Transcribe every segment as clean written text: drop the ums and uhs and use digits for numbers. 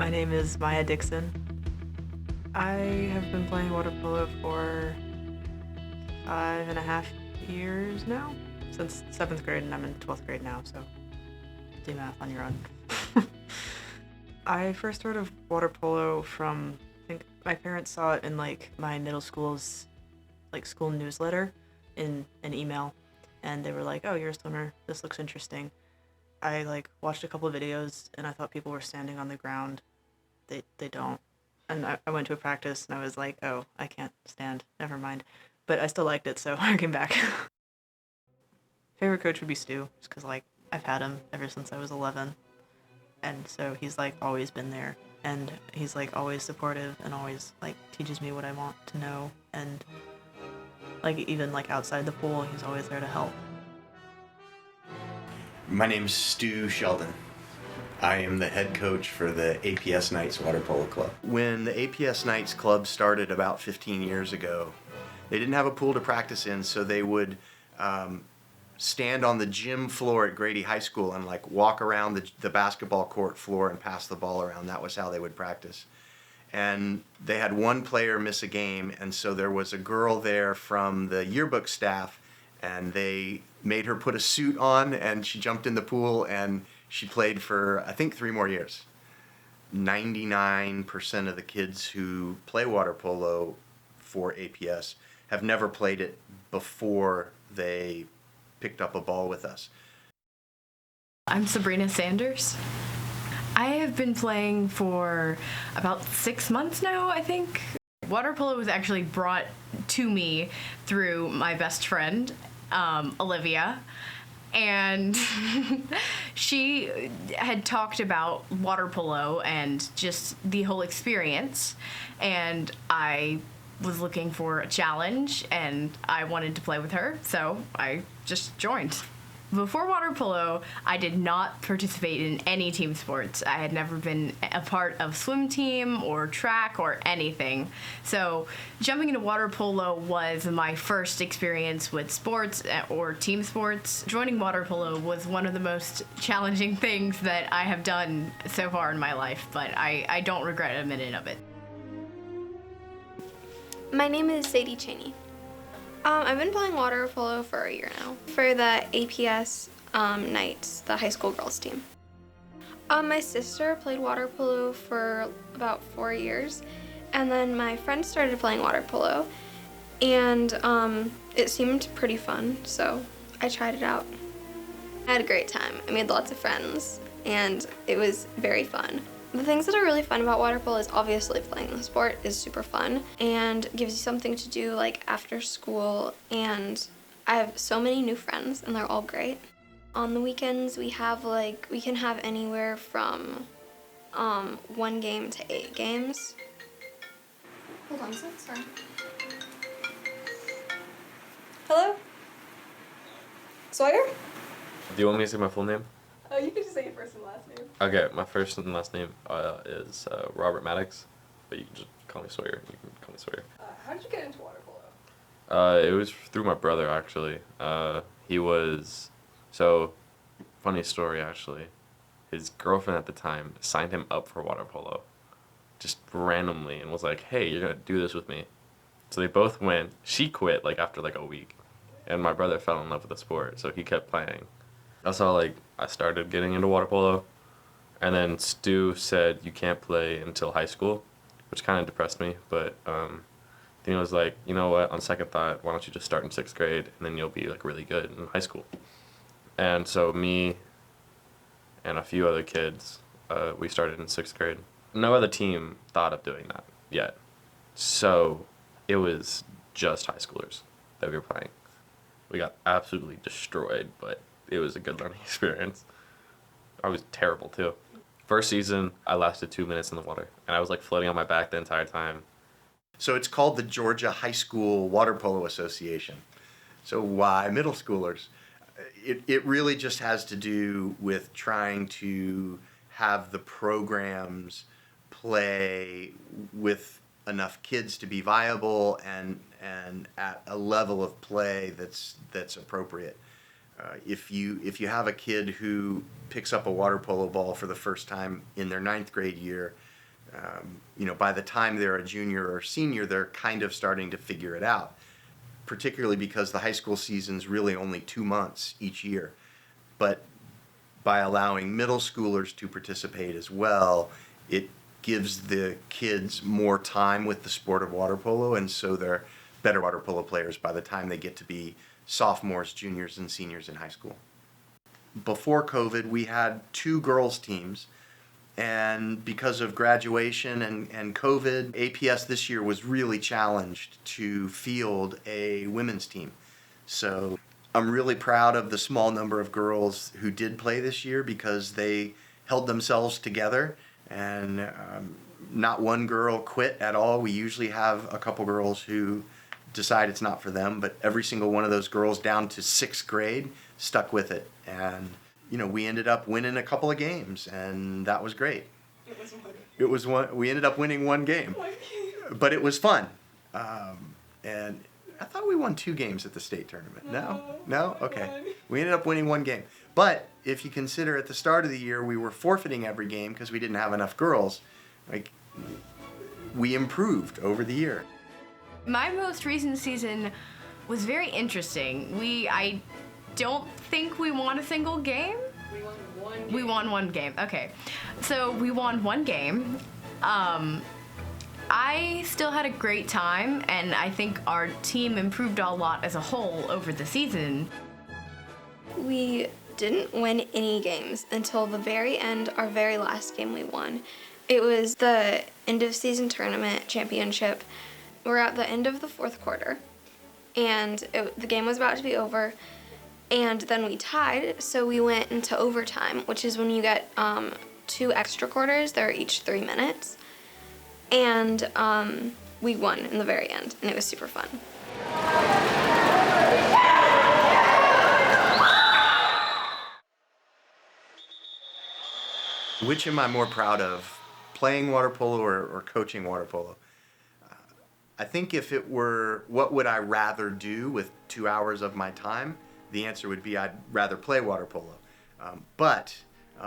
My name is Maya Dixon. I have been playing water polo for 5.5 years now, since 7th grade, and I'm in 12th grade now, so do math on your own. I first heard of water polo from, I think my parents saw it in like my middle school's like school newsletter in an email, and they were like, "Oh, you're a swimmer. This looks interesting." I like watched a couple of videos, and I thought people were standing on the ground. They don't. And I went to a practice, and I was like, "Oh, I can't stand. Never mind." But I still liked it, so I came back. Favorite coach would be Stu, just because like I've had him ever since I was 11, and so he's like always been there, and he's like always supportive and always like teaches me what I want to know, and like even like outside the pool, he's always there to help. My name's Stu Sheldon. I am the head coach for the APS Knights Water Polo Club. When the APS Knights Club started about 15 years ago, they didn't have a pool to practice in, so they would stand on the gym floor at Grady High School and like walk around the basketball court floor and pass the ball around. That was how they would practice. And they had one player miss a game, and so there was a girl there from the yearbook staff, and they made her put a suit on, and she jumped in the pool, and she played for, I think, 3 more years. 99% of the kids who play water polo for APS have never played it before they picked up a ball with us. I'm Sabrina Sanders. I have been playing for about 6 months now, I think. Water polo was actually brought to me through my best friend, Olivia, and she had talked about water polo and just the whole experience, and I was looking for a challenge, and I wanted to play with her, so I just joined. Before water polo, I did not participate in any team sports. I had never been a part of swim team or track or anything. So jumping into water polo was my first experience with sports or team sports. Joining water polo was one of the most challenging things that I have done so far in my life, but I don't regret a minute of it. My name is Sadie Cheney. I've been playing water polo for a year now for the APS Knights, the high school girls team. My sister played water polo for about 4 years, and then my friend started playing water polo, and it seemed pretty fun, so I tried it out. I had a great time. I made lots of friends, and it was very fun. The things that are really fun about water polo is obviously playing the sport is super fun and gives you something to do like after school, and I have so many new friends and they're all great. On the weekends we can have anywhere from 1 game to 8 games. Hold on a sec, sorry. Hello? Sawyer? Do you want me to say my full name? Oh, you can just say your first and last name. Okay, my first and last name is Robert Maddox, but you can just call me Sawyer. You can call me Sawyer. How did you get into water polo? It was through my brother, actually. He was, so, funny story, actually. His girlfriend at the time signed him up for water polo, just randomly, and was like, "Hey, you're gonna do this with me." So they both went. She quit, like, after, like, a week, and my brother fell in love with the sport, so he kept playing. That's how, like, I started getting into water polo. And then Stu said you can't play until high school, which kind of depressed me. But then he was like, you know what, on second thought, why don't you just start in 6th grade, and then you'll be, like, really good in high school. And so me and a few other kids, we started in 6th grade. No other team thought of doing that yet. So it was just high schoolers that we were playing. We got absolutely destroyed, but it was a good learning experience. I was terrible too. First season, I lasted 2 minutes in the water, and I was like floating on my back the entire time. So it's called the Georgia High School Water Polo Association. So why middle schoolers? It really just has to do with trying to have the programs play with enough kids to be viable and at a level of play that's appropriate. If you have a kid who picks up a water polo ball for the first time in their 9th grade year, By the time they're a junior or senior, they're kind of starting to figure it out, particularly because the high school season's really only 2 months each year. But by allowing middle schoolers to participate as well, it gives the kids more time with the sport of water polo, and so they're better water polo players by the time they get to be sophomores, juniors, and seniors in high school. Before COVID, we had 2 girls teams, and because of graduation and COVID, APS this year was really challenged to field a women's team. So I'm really proud of the small number of girls who did play this year because they held themselves together, and not one girl quit at all. We usually have a couple girls who decide it's not for them, but every single one of those girls down to 6th grade stuck with it. And we ended up winning a couple of games, and that was great. It was one. We ended up winning 1 game, but it was fun. And I thought we won 2 games at the state tournament. No? Okay. We ended up winning 1 game. But if you consider at the start of the year we were forfeiting every game because we didn't have enough girls, we improved over the year. My most recent season was very interesting. I don't think we won a single game. We won one game. Okay. So we won 1 game. I still had a great time, and I think our team improved a lot as a whole over the season. We didn't win any games until the very end, our very last game we won. It was the end of season tournament championship. We're at the end of the 4th quarter, and the game was about to be over, and then we tied, so we went into overtime, which is when you get 2 extra quarters. They're each 3 minutes, and we won in the very end, and it was super fun. Which am I more proud of, playing water polo or coaching water polo? I think if it were what would I rather do with 2 hours of my time, the answer would be I'd rather play water polo. But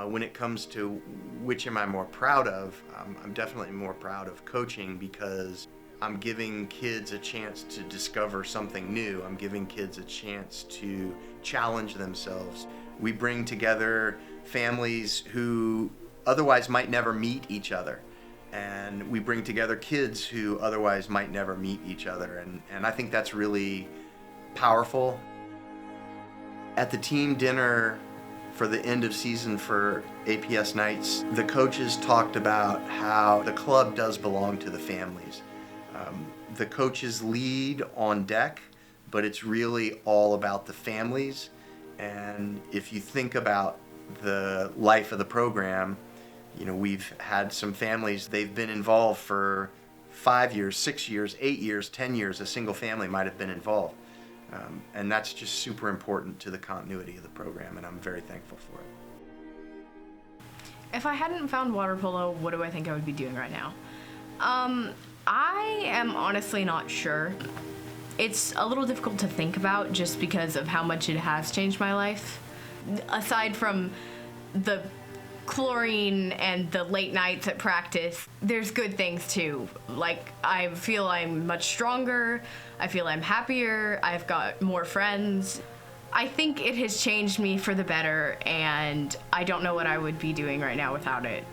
when it comes to which am I more proud of, I'm definitely more proud of coaching because I'm giving kids a chance to discover something new. I'm giving kids a chance to challenge themselves. We bring together families who otherwise might never meet each other. And we bring together kids who otherwise might never meet each other. And I think that's really powerful. At the team dinner for the end of season for APS Knights, the coaches talked about how the club does belong to the families. The coaches lead on deck, but it's really all about the families. And if you think about the life of the program, we've had some families, they've been involved for 5 years, 6 years, 8 years, 10 years. A single family might have been involved. And that's just super important to the continuity of the program, and I'm very thankful for it. If I hadn't found water polo, what do I think I would be doing right now? I am honestly not sure. It's a little difficult to think about just because of how much it has changed my life. Aside from the chlorine and the late nights at practice, there's good things too. Like, I feel I'm much stronger, I feel I'm happier, I've got more friends. I think it has changed me for the better, and I don't know what I would be doing right now without it.